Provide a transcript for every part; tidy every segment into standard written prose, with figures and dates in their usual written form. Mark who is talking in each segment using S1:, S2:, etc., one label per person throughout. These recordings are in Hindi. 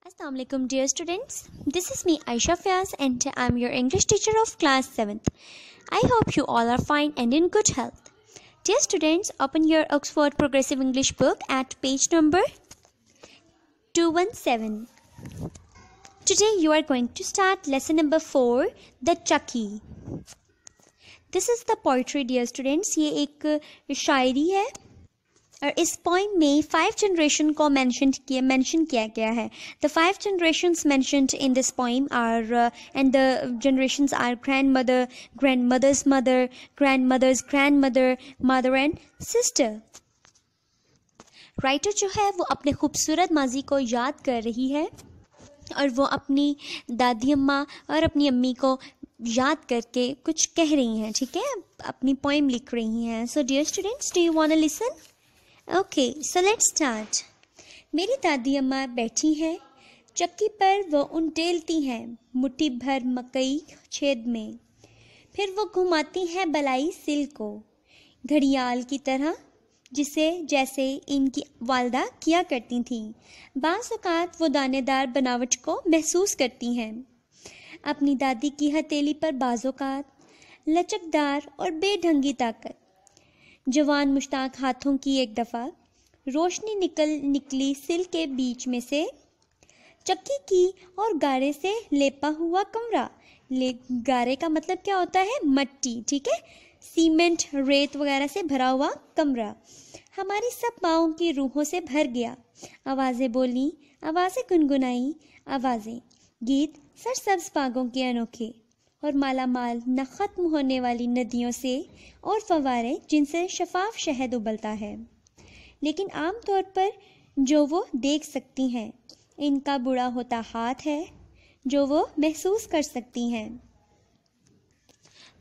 S1: Assalamu alaikum dear students. This is me Aisha Fiaz and I am your English teacher of class 7th. I hope you all are fine and in good health. Dear students, open your Oxford Progressive English book at page number 217. Today you are going to start lesson number 4, The Chucky. This is the poetry dear students. ये एक शायरी है और इस पोइम में 5 जनरेशन को मेंशन किया गया है. The 5 generations mentioned in this poem are and the generations are grandmother, grandmother's mother, grandmother's grandmother, mother and sister. Writer जो है वो अपने खूबसूरत माजी को याद कर रही है और वो अपनी दादी अम्मा और अपनी अम्मी को याद करके कुछ कह रही हैं. ठीक है, अपनी पोइम लिख रही हैं. So dear students, do you want to listen? Okay, so let's start. मेरी दादी अम्मा बैठी हैं चक्की पर, वो उंडेलती हैं मुट्ठी भर मकई छेद में. फिर वो घुमाती हैं बलाई सिल को घड़ियाल की तरह, जिसे जैसे इनकी वालदा किया करती थीं. बाज़ औक़ात वो दानेदार बनावट को महसूस करती हैं. अपनी दादी की हथेली पर बाज़ औक़ात लचकदार और बेढंगी ताकत. जवान मुश्ताक हाथों की एक दफ़ा रोशनी निकली सिल के बीच में से. चक्की की और गारे से लेपा हुआ कमरा. गारे का मतलब क्या होता है? मट्टी. ठीक है, सीमेंट रेत वगैरह से भरा हुआ कमरा हमारी सब माँओं की रूहों से भर गया. आवाज़ें बोली, आवाज़ें गुनगुनाई, आवाज़ें गीत सरसब्ज बागों के अनोखे और मालामाल न ख़त्म होने वाली नदियों से और फवारे जिनसे शफाफ शहद उबलता है. लेकिन आम तौर पर जो वो देख सकती हैं, इनका बुरा होता हाथ है जो वो महसूस कर सकती हैं.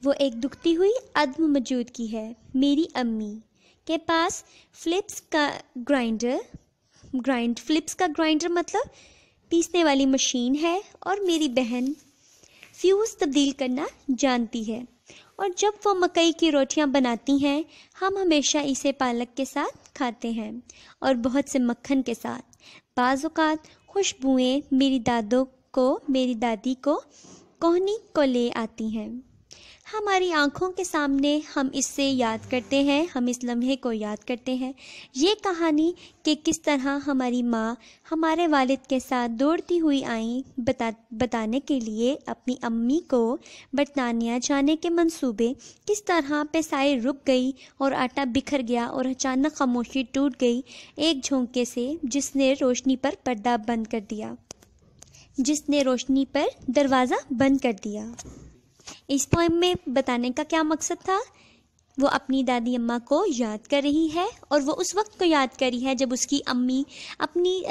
S1: वो एक दुखती हुई अदम मौजूद की है. मेरी अम्मी के पास फ्लिप्स का ग्राइंडर मतलब पीसने वाली मशीन है और मेरी बहन फ्यूज़ तब्दील करना जानती है. और जब वो मकई की रोटियां बनाती हैं, हम हमेशा इसे पालक के साथ खाते हैं और बहुत से मक्खन के साथ. बाज़ औक़ात खुशबुएँ मेरी दादी को कोहनी को ले आती हैं. हमारी आँखों के सामने हम इस लम्हे को याद करते हैं. ये कहानी कि किस तरह हमारी माँ हमारे वालिद के साथ दौड़ती हुई आई बताने के लिए अपनी अम्मी को बरतानिया जाने के मंसूबे किस तरह पेशाई रुक गई और आटा बिखर गया और अचानक खामोशी टूट गई एक झोंके से जिसने रोशनी पर दरवाज़ा बंद कर दिया. इस पोएम में बताने का क्या मकसद था? वो अपनी दादी अम्मा को याद कर रही है और वो उस वक्त को याद कर रही है जब उसकी अम्मी अपनी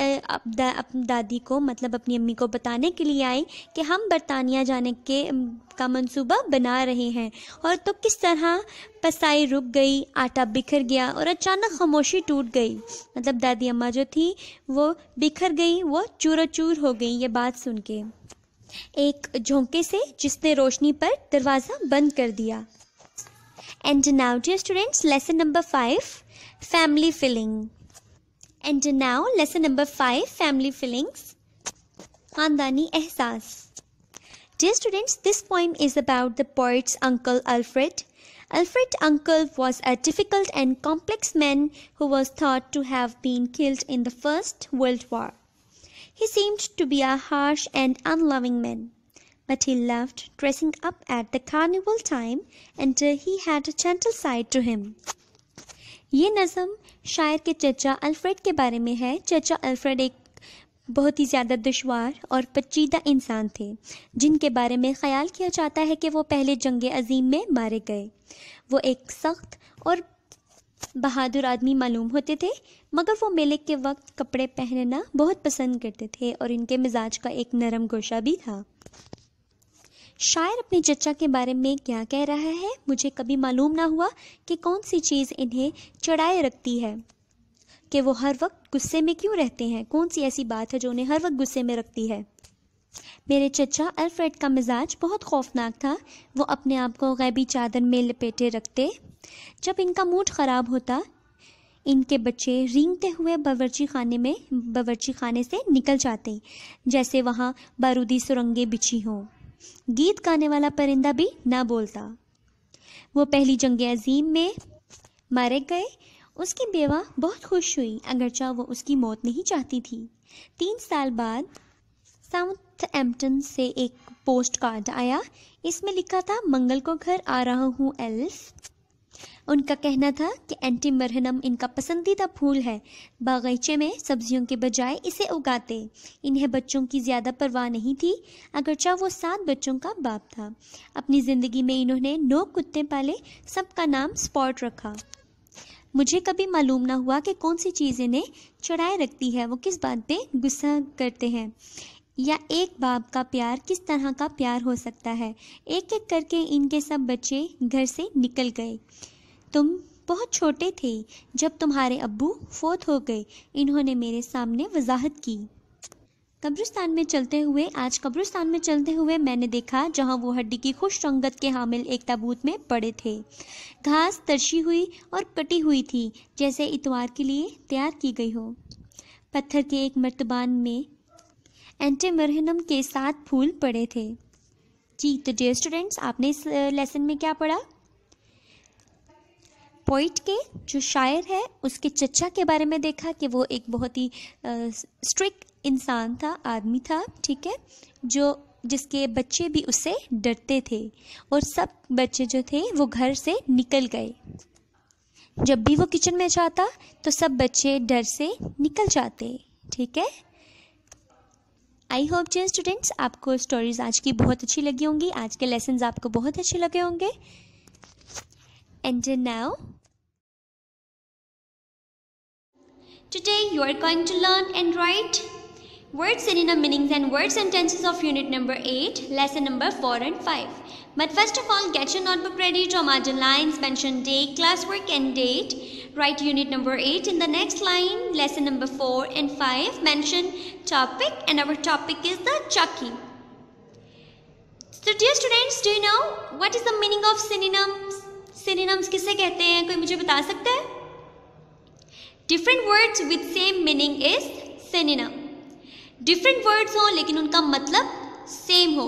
S1: दादी को मतलब अपनी अम्मी को बताने के लिए आई कि हम बरतानिया जाने का मंसूबा बना रहे हैं. और तो किस तरह पसाई रुक गई, आटा बिखर गया और अचानक खामोशी टूट गई. मतलब दादी अम्मा जो थी वो बिखर गई, वो चूर हो गई ये बात सुन के एक झोंके से जिसने रोशनी पर दरवाज़ा बंद कर दिया. And now dear students, lesson number 5, family feeling. And now lesson number 5, family feelings, खानदानी एहसास. Dear students, this poem is about the poet's uncle Alfred. Alfred Uncle was a difficult and complex man who was thought to have been killed in the First World War. He seemed to be a harsh and unloving man, but he loved dressing up at the carnival time and he had a gentle side to him. ये नज़म शायर के चचा अल्फ्रेड के बारे में है. चचा अल्फ्रेड एक बहुत ही ज़्यादा दुश्वार और पेचीदा इंसान थे जिनके बारे में ख्याल किया जाता है कि वो पहले जंग अज़ीम में मारे गए. वो एक सख्त और बहादुर आदमी मालूम होते थे, मगर वो मेले के वक्त कपड़े पहनना बहुत पसंद करते थे और इनके मिजाज का एक नरम गोशा भी था. शायर अपने चचा के बारे में क्या कह रहा है, मुझे कभी मालूम ना हुआ कि कौन सी चीज़ इन्हें चढ़ाए रखती है, कि वो हर वक्त गुस्से में क्यों रहते हैं. कौन सी ऐसी बात है जो उन्हें हर वक्त गुस्से में रखती है. मेरे चचा अल्फ्रेड का मिजाज बहुत खौफनाक था. वो अपने आप को गैबी चादर में लपेटे रखते. जब इनका मूड ख़राब होता, इनके बच्चे रेंगते हुए बावर्ची खाने से निकल जाते, जैसे वहाँ बारूदी सुरंगें बिछी हों। गीत गाने वाला परिंदा भी ना बोलता। वो पहली जंग अजीम में मारे गए। उसकी बेवा बहुत खुश हुई, अगरचा वो उसकी मौत नहीं चाहती थी। 3 साल बाद साउथहैम्पटन से एक पोस्ट कार्ड आया। इसमें लिखा था, मंगल को घर आ रहा हूँ एल्फ। उनका कहना था कि एंटीमरहनम इनका पसंदीदा फूल है। बागीचे में सब्जियों के बजाय इसे उगाते। इन्हें बच्चों की ज़्यादा परवाह नहीं थी, अगरचा वो 7 बच्चों का बाप था। अपनी ज़िंदगी में इन्होंने 9 कुत्ते पाले, सबका नाम स्पॉट रखा। मुझे कभी मालूम ना हुआ कि कौन सी चीज़ इन्हें चढ़ाए रखती है, वो किस बात पे गुस्सा करते हैं, या एक बाप का प्यार किस तरह का प्यार हो सकता है। एक एक करके इनके सब बच्चे घर से निकल गए। तुम बहुत छोटे थे जब तुम्हारे अब्बू फोत हो गए, इन्होंने मेरे सामने वजाहत की। आज कब्रिस्तान में चलते हुए मैंने देखा जहां वो हड्डी की खुश रंगत के हामिल एक ताबूत में पड़े थे। घास तरशी हुई और कटी हुई थी, जैसे इतवार के लिए तैयार की गई हो। पत्थर के एक मर्तबान में एंटीमरहनम के 7 फूल पड़े थे। जी, तो डियर स्टूडेंट्स, आपने इस लेसन में क्या पढ़ा? पोइट के जो शायर है उसके चचा के बारे में देखा कि वो एक बहुत ही स्ट्रिक्ट इंसान था, आदमी था, ठीक है, जिसके बच्चे भी उससे डरते थे और सब बच्चे जो थे वो घर से निकल गए। जब भी वो किचन में जाता तो सब बच्चे डर से निकल जाते, ठीक है। आई होप डियर स्टूडेंट्स आपको स्टोरीज आज की बहुत अच्छी लगी होंगी, आज के लेसन्स आपको बहुत अच्छे लगे होंगे। And now, today you are going to learn and write word synonym meanings and word sentences of unit number 8, lesson number 4 and 5. But first of all, get your notebook ready to imagine lines, mention day, classwork and date. Write unit number 8 in the next line, lesson number 4 and 5. Mention topic, and our topic is the Chucky. So dear students, do you know what is the meaning of synonyms? Synonyms किसे कहते हैं, कोई मुझे बता सकता है? Different words with same meaning is synonym. Different words हो लेकिन उनका मतलब same हो,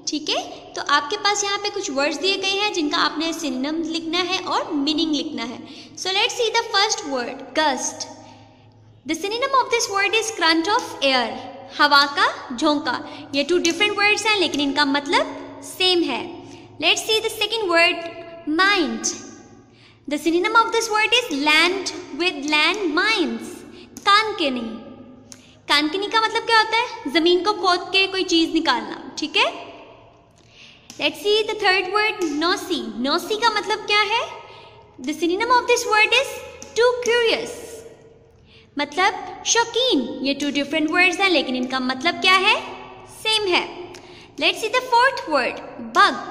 S1: ठीक है। तो आपके पास यहाँ पे कुछ words दिए गए हैं जिनका आपने synonym लिखना है और meaning लिखना है। So let's see the first word, gust. The synonym of this word is current of air. हवा का झोंका। ये 2 different words हैं लेकिन इनका मतलब same है। Let's see the second word, mind. The synonym of this word is land with land mines. कानकनी। कानकनी का मतलब क्या होता है? जमीन को खोद के कोई चीज निकालना, ठीक है। Let's see the third word, nosy. Nosy का मतलब क्या है? The synonym of this word is too curious. मतलब शौकीन। ये 2 different words हैं लेकिन इनका मतलब क्या है? Same है। Let's see the fourth word, bug.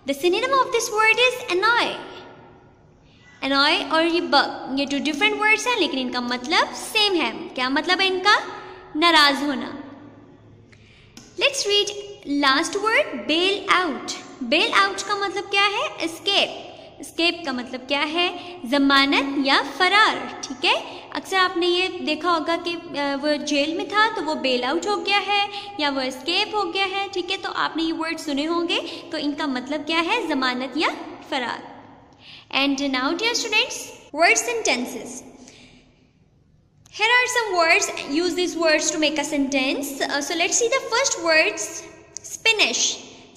S1: The synonym of this word is annoy. Annoy और ये bug, ये 2 different words हैं लेकिन इनका मतलब same है। क्या मतलब है इनका? नाराज होना। Let's read last word, bail out. Bail out का मतलब क्या है? Escape. Escape का मतलब क्या है? जमानत या फरार, ठीक है। अक्सर आपने ये देखा होगा कि वो जेल में था तो वो बेल आउट हो गया है या वो एस्केप हो गया है, ठीक है। तो आपने ये वर्ड सुने होंगे, तो इनका मतलब क्या है? जमानत या फरार। And now dear students, word sentences. Here are some words. Use these words to make a sentence. So let's see the first words. Spinach.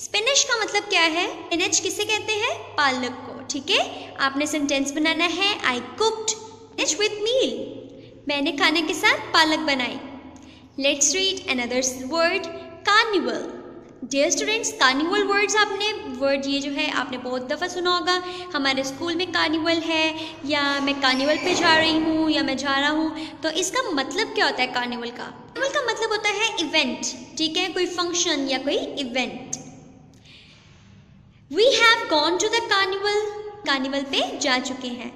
S1: Spinach का मतलब क्या है? Spinach किसे कहते हैं? पालक को, ठीक है। आपने सेंटेंस बनाना है, I cooked spinach with meal. मैंने खाने के साथ पालक बनाई। Let's read another word, carnival. Dear students, carnival words word ये जो है आपने बहुत दफ़ा सुना होगा। हमारे स्कूल में कार्निवल है, या मैं कार्निवल पे जा रही हूँ, या मैं जा रहा हूँ। तो इसका मतलब क्या होता है कार्निवल का? कार्निवल का मतलब होता है इवेंट, ठीक है, कोई फंक्शन या कोई event. We have gone to the carnival. Carnival पे जा चुके हैं।